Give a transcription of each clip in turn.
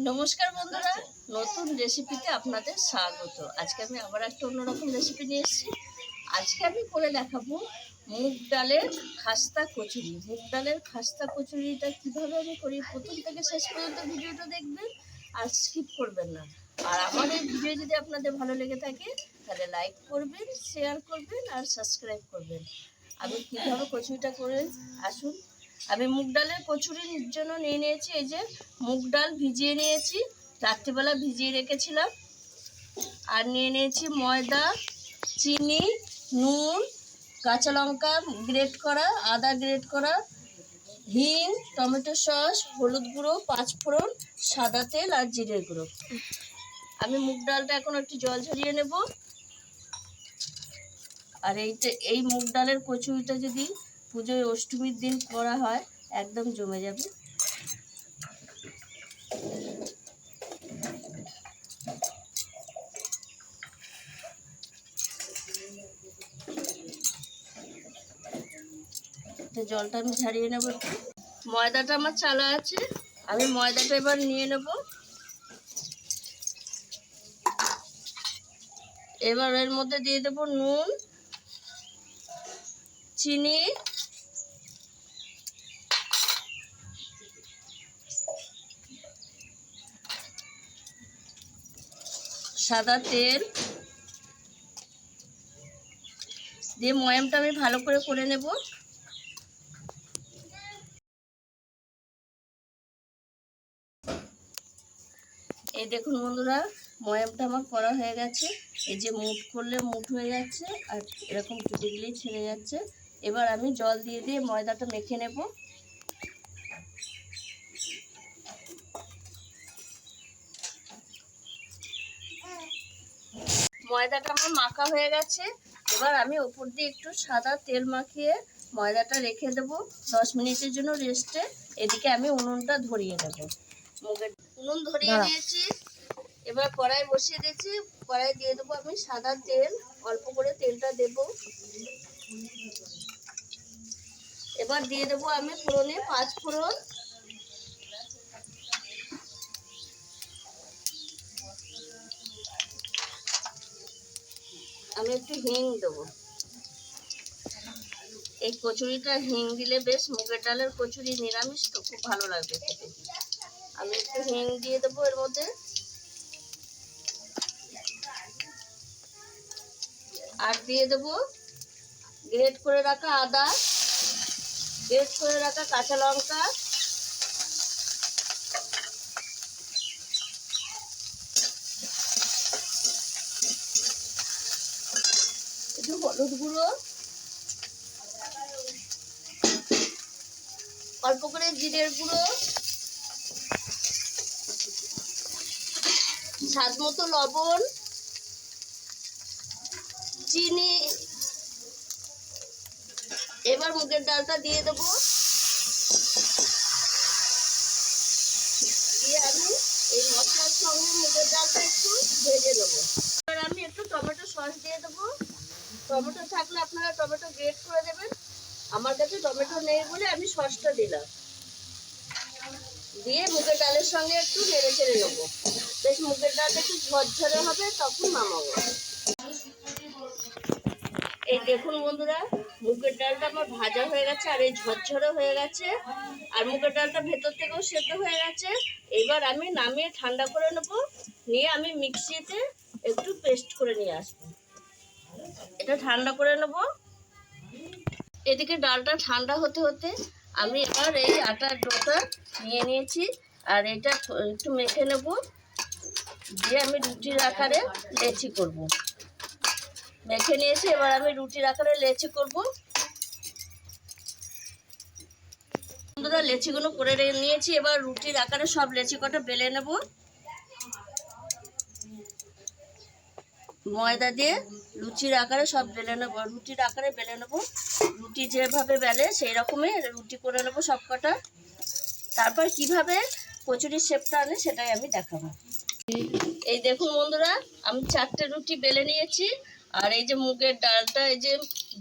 নমস্কার বন্ধুরা, নতুন রেসিপিতে আপনাদের স্বাগত। আজকে আমি আবার একটা অন্যরকম রেসিপি নিয়ে এসেছি। আজকে আমি করে দেখাবো মুগ ডালের খাস্তা কচুরি। মুগ ডালের খাস্তা কচুরিটা কীভাবে আমি করি, প্রথম থেকে শেষ পর্যন্ত ভিডিওটা দেখবেন আর স্কিপ করবেন না। আর আমার এই ভিডিও যদি আপনাদের ভালো লেগে থাকে তাহলে লাইক করবেন, শেয়ার করবেন আর সাবস্ক্রাইব করবেন। আমি কীভাবে কচুরিটা করে আসুন। আমি মুগ ডালের কচুরির জন্য নিয়ে নিয়েছি, এই যে মুগ ডাল ভিজিয়ে নিয়েছি, রাত্রিবেলা ভিজিয়ে রেখেছিলাম। আর নিয়ে নিয়েছি ময়দা, চিনি, নুন, কাঁচা লঙ্কা গ্রেট করা, আদা গ্রেট করা, হিং, টমেটো সস, হলুদ গুঁড়ো, পাঁচফোড়ন, সাদা তেল আর জিরের গুঁড়ো। আমি মুগ ডালটা এখন একটু জল ঝরিয়ে নেব। আর এই মুগ ডালের কচুরিটা যদি পুজোয় অষ্টমীর দিন করা হয় একদম জমে যাবে। জলটা আমি ঝারিয়ে নেব একটু। ময়দাটা আমার চালা আছে, আমি ময়দাটা এবার নিয়ে নেব। এবার এর মধ্যে দিয়ে দেব নুন, চিনি, সাদা তেল দিয়ে ময়ামটা আমি ভালো করে নেব। এই দেখুন বন্ধুরা, ময়ামটা আমার করা হয়ে গেছে। এই যে মুঠ করলে মুঠ হয়ে যাচ্ছে আর এরকম টুটে গেলেই ছেড়ে যাচ্ছে। এবার আমি জল দিয়ে দিয়ে ময়দাটা মেখে নেব। ময়দাটা আমার মাখা হয়ে গেছে। এবার আমি ওপর দিয়ে একটু সাদা তেল মাখিয়ে ময়দাটা রেখে দেবো 10 মিনিটের জন্য রেস্টে। এদিকে আমি উনুনটা ধরিয়ে দেবো। উনুন ধরিয়ে দিয়েছি, এবার কড়াই বসিয়ে দিয়েছি। কড়াই দিয়ে দেবো আমি সাদা তেল, অল্প করে তেলটা দেব। এবার দিয়ে দেবো আমি ফোড়নে পাঁচফোড়ন, আমি একটু হিং দেবো। এই কচুরিটা হিং দিলে বেশ, মুগের ডালের কচুরি নিরামিষ তো খুব ভালো লাগবে খেতে। আমি একটু হিং দিয়ে দেবো এর মধ্যে। আর দিয়ে দেবো গ্রেট করে রাখা আদা, গ্রেট করে রাখা কাঁচা লঙ্কা, একটু হলুদ গুঁড়ো, অল্প করে জিরের গুঁড়ো, স্বাদ মতো লবণ, চিনি। এবার মুগের ডালটা দিয়ে দেবো, দিয়ে আমি এই মশলার সঙ্গে মুগের ডালটা একটু ভেজে দেবো। এবার আমি একটু টমেটো সস দিয়ে দেবো। টমেটো থাকলে আপনারা টমেটো গ্রেট করে দেবেন, আমার কাছে টমেটো নেই বলে আমি সসটা দিলাম। দিয়ে মুগের ডালের সঙ্গে একটু নেড়ে চেড়ে নেবো। বেশ মুগের ডালটা একটু ঝরঝরে হবে, তখন নামাবো। এই দেখুন বন্ধুরা, মুগের ডালটা আমার ভাজা হয়ে গেছে আর এই ঝরঝরে হয়ে গেছে, আর মুগের ডালটা ভেতর থেকেও সেদ্ধ হয়ে গেছে। এবার আমি নামিয়ে ঠান্ডা করে নেবো, নিয়ে আমি মিক্সিতে একটু পেস্ট করে নিয়ে আসবো। এটা ঠান্ডা করে নেব। এদিকে ডালটা ঠান্ডা হতে হতে আমি এবার এই আটার ডোটা নিয়ে নিয়েছি, আর এটা একটু মেখে নেব, দিয়ে আমি রুটির আকারে লেচি করব। মেখে নিয়েছি, এবার আমি রুটির আকারে লেচি করব। বন্ধুরা, লেচিগুলো করে নিয়েছি, এবার রুটির আকারে সব লেচি কটা বেলে নেব। ময়দা দিয়ে লুচির আকারে সব বেলে নেব, রুটির আকারে বেলে নেব। রুটি যেভাবে বেলে সেই রকমই রুটি করে নেব সব কটা। তারপর কিভাবে কচুরির শেপটা আনে সেটাই আমি দেখাবো। এই দেখুন বন্ধুরা, আমি 4টে রুটি বেলে নিয়েছি। আর এই যে মুগের ডালটা, এই যে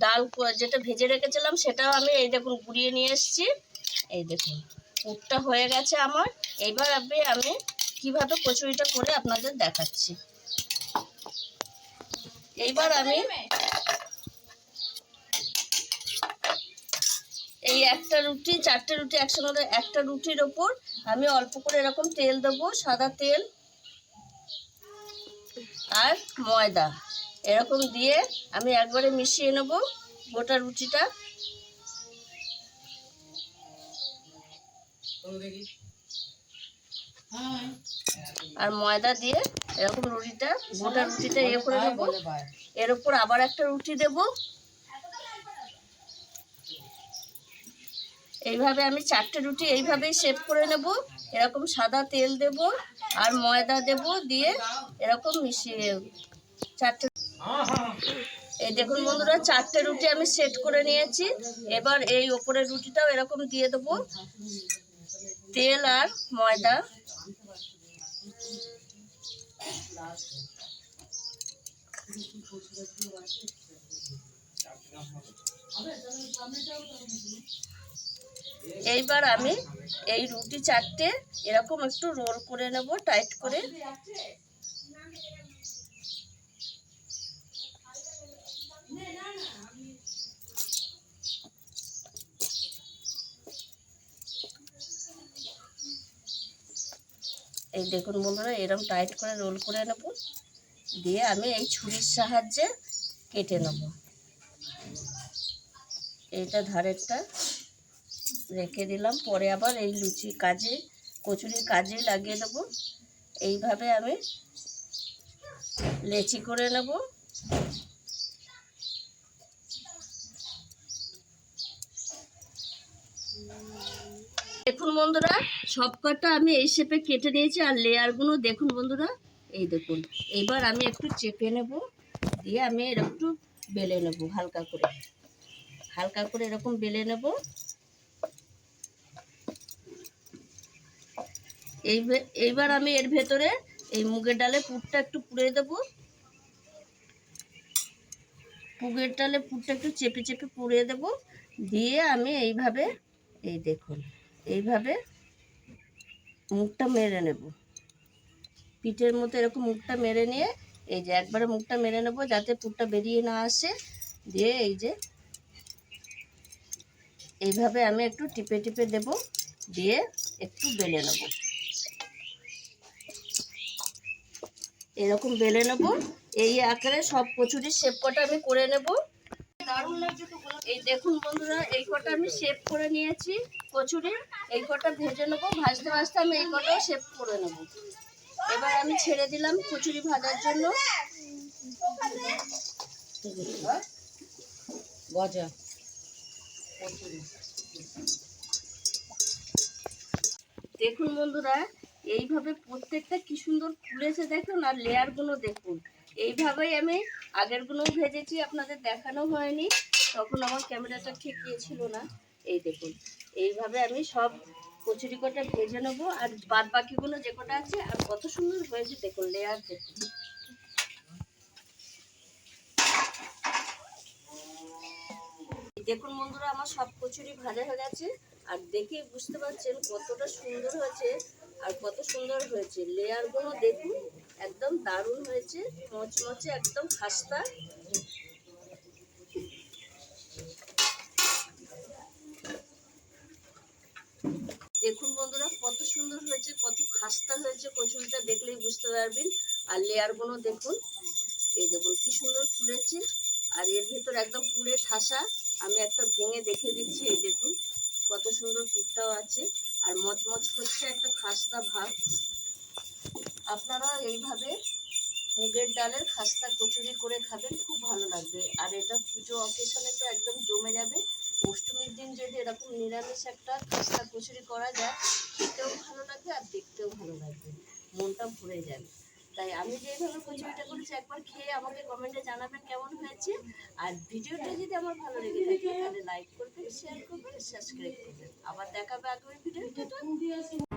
ডাল যেটা ভেজে রেখেছিলাম সেটাও আমি এই দেখুন গুঁড়িয়ে নিয়ে এসেছি। এই দেখুন পুরটা হয়ে গেছে আমার। এইবার আমি কিভাবে কচুরিটা করে আপনাদের দেখাচ্ছি। এইবার আমি এই একটা রুটি, 4টে রুটি একসঙ্গে, একটা রুটির ওপর আমি অল্প করে এরকম তেল দেবো, সাদা তেল আর ময়দা এরকম দিয়ে আমি একবারে মিশিয়ে নেব গোটা রুটিটা। আর ময়দা দিয়ে এরকম রুটিটা, গোটা রুটিটা ইয়ে করে নেবো। এর উপর আবার একটা রুটি দেব। এইভাবে আমি 4টে রুটি এইভাবেই শেপ করে নেব। এরকম সাদা তেল দেব আর ময়দা দেব, দিয়ে এরকম মিশিয়ে 4টে। এই দেখুন বন্ধুরা, 4টে রুটি আমি সেট করে নিয়েছি। এবার এই ওপরের রুটিটাও এরকম দিয়ে দেবো তেল আর ময়দা। এইবার আমি এই রুটি 4টে এরকম একটু রোল করে নেব টাইট করে। এই দেখুন বন্ধুরা, এরকম টাইট করে রোল করে নেব, দিয়ে আমি এই ছুরির সাহায্যে কেটে নেব। এইটা ধারেরটা রেখে দিলাম, পরে আবার এই লুচি কাজে, কচুরির কাজে লাগিয়ে দেবো। এইভাবে আমি লেচি করে নেব। দেখুন বন্ধুরা, সব কটা আমি এই শেপে কেটে নিয়েছি। আর লেয়ারগুলো দেখুন বন্ধুরা, এই দেখুন। এইবার আমি একটু চেপে নেব, দিয়ে আমি একটু বেলে নেব হালকা করে, হালকা করে এরকম বেলে নেব। এইবার আমি এর ভেতরে এই মুগের ডালে পুরটা একটু পুড়ে দেব। মুগের ডালে পুরটা একটু চেপে চেপে পুড়ে দেব, দিয়ে আমি এইভাবে, এই দেখুন, এইভাবে মুখটা মেরে নেব। পিঠের মতো এরকম মুখটা মেরে নিয়ে, এই যে একবারে মুখটা মেরে নেব যাতে পুরটা বেরিয়ে না আসে। দিয়ে এই যে এইভাবে আমি একটু টিপে টিপে দেব, দিয়ে একটু বেলে নেব। এরকম বেলে নেব। এই আকারে সব কচুরির শেপ কটা আমি করে নেব। এই দেখুন বন্ধুরা, এই কটা আমি শেপ করে নিয়েছি কচুরির। এই কটা ভেজে নেবো, ভাজতে ভাজতে আমি এই কটাও শেপ করে নেব। এবার আমি ছেড়ে দিলাম কচুরি ভাজার জন্য। দেখুন বন্ধুরা, এইভাবে প্রত্যেকটা কি সুন্দর ফুলেছে দেখুন, আর লেয়ারগুলো দেখুন। এইভাবেই আমি আগেরগুলো ভেজেছি, আপনাদের দেখানো হয়নি, তখন আমার ক্যামেরাটা ঠিক ছিল না। এই দেখুন, এইভাবে আমি সব কচুরি কটা ভেজে নেবো। আর বাদ বাকিগুলো যে কটা আছে, আর কত সুন্দর হয়েছে দেখুন, লেয়ার দেখুন। দেখুন বন্ধুরা, আমার সব কচুরি ভাজা হয়ে গেছে। আর দেখে বুঝতে পারছেন কতটা সুন্দর হয়েছে আর কত সুন্দর হয়েছে। লেয়ারগুলো দেখুন, একদম দারুণ হয়েছে, মচমচে একদম খাস্তা। দেখুন বন্ধুরা, কত সুন্দর হয়েছে, কত খাস্তা হয়েছে কচুরিটা, দেখলেই বুঝতে পারবেন। আর লেয়ারগুলো দেখুন, এই দেখুন কি সুন্দর ফুলেছে। আর এর ভিতর একদম পুরে ঠাসা। আমি একটা ভেঙে দেখে দিচ্ছি, এই দেখুন কত সুন্দর পুরটাও আছে, আর মচমচ করছে একটা খাস্তা ভাব। আপনারা এইভাবে মুগের ডালের খাস্তা কচুরি করে খাবেন, খুব ভালো লাগবে। আর এটা পুজো অকেশনে তো একদম জমে যাবে। অষ্টমীর দিন যদি এরকম নিরামিষ একটা খাস্তা কচুরি করা যায়, খেতেও ভালো লাগবে আর দেখতেও ভালো লাগবে, মনটা ভরে যাবে। তাই আমি যেভাবে কচুরিটা করেছি, একবার খেয়ে আমাকে কমেন্টে জানাবেন কেমন হয়েছে। আর ভিডিওটা যদি আমার ভালো লেগে থাকে, তাহলে লাইক করবেন, শেয়ার করবেন, সাবস্ক্রাইব করবেন। আবার দেখাবে আগামী ভিডিওতে।